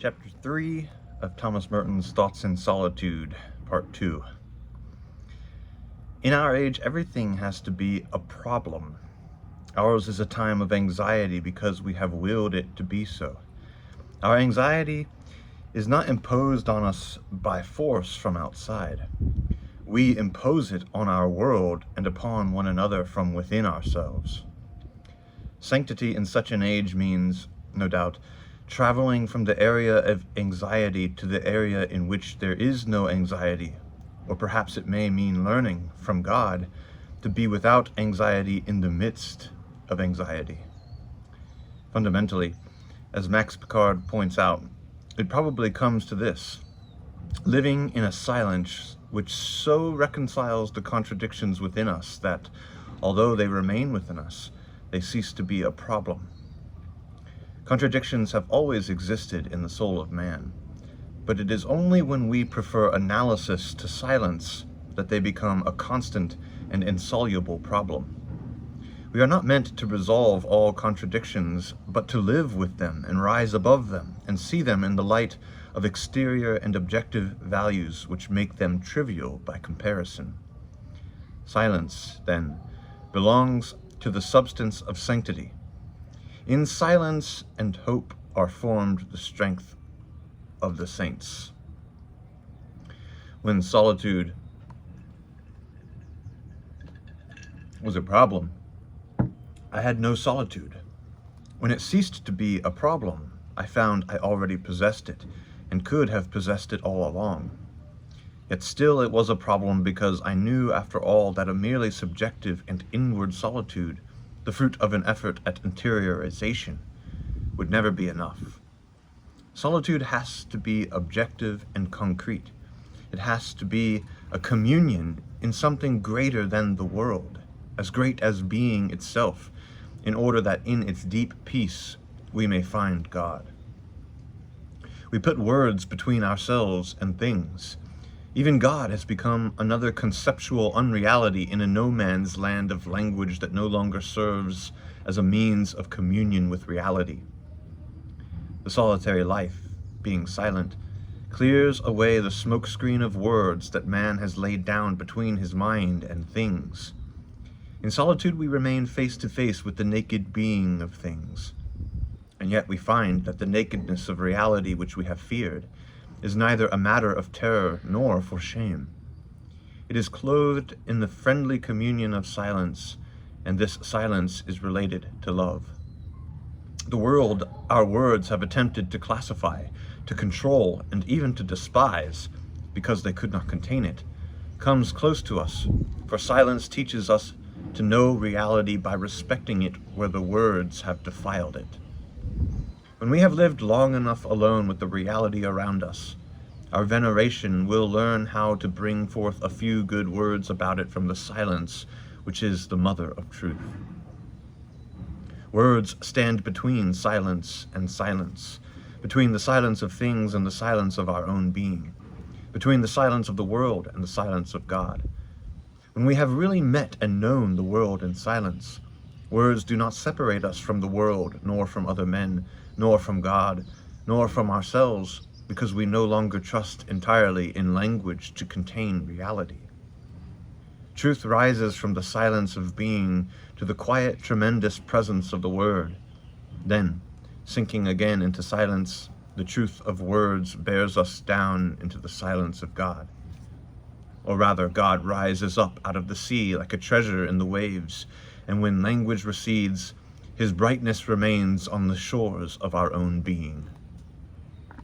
Chapter 3 of Thomas Merton's Thoughts in Solitude, Part 2. In our age, everything has to be a problem. Ours is a time of anxiety because we have willed it to be so. Our anxiety is not imposed on us by force from outside. We impose it on our world and upon one another from within ourselves. Sanctity in such an age means, no doubt, traveling from the area of anxiety to the area in which there is no anxiety, or perhaps it may mean learning from God to be without anxiety in the midst of anxiety. Fundamentally, as Max Picard points out, it probably comes to this: living in a silence which so reconciles the contradictions within us that, although they remain within us, they cease to be a problem. Contradictions have always existed in the soul of man, but it is only when we prefer analysis to silence that they become a constant and insoluble problem. We are not meant to resolve all contradictions, but to live with them and rise above them and see them in the light of exterior and objective values which make them trivial by comparison. Silence, then, belongs to the substance of sanctity. In silence and hope are formed the strength of the saints. When solitude was a problem, I had no solitude. When it ceased to be a problem, I found I already possessed it, and could have possessed it all along. Yet still it was a problem because I knew, after all, that a merely subjective and inward solitude, the fruit of an effort at interiorization, would never be enough. Solitude has to be objective and concrete. It has to be a communion in something greater than the world, as great as being itself, in order that in its deep peace we may find God. We put words between ourselves and things. Even God has become another conceptual unreality in a no-man's land of language that no longer serves as a means of communion with reality. The solitary life, being silent, clears away the smokescreen of words that man has laid down between his mind and things. In solitude we remain face to face with the naked being of things, and yet we find that the nakedness of reality which we have feared is neither a matter of terror nor for shame. It is clothed in the friendly communion of silence, and this silence is related to love. The world our words have attempted to classify, to control, and even to despise, because they could not contain it, comes close to us, for silence teaches us to know reality by respecting it where the words have defiled it. When we have lived long enough alone with the reality around us, our veneration will learn how to bring forth a few good words about it from the silence which is the mother of truth. Words stand between silence and silence, between the silence of things and the silence of our own being, between the silence of the world and the silence of God. When we have really met and known the world in silence, words do not separate us from the world, nor from other men, nor from God, nor from ourselves, because we no longer trust entirely in language to contain reality. Truth rises from the silence of being to the quiet, tremendous presence of the Word. Then, sinking again into silence, the truth of words bears us down into the silence of God. Or rather, God rises up out of the sea like a treasure in the waves, and when language recedes, his brightness remains on the shores of our own being.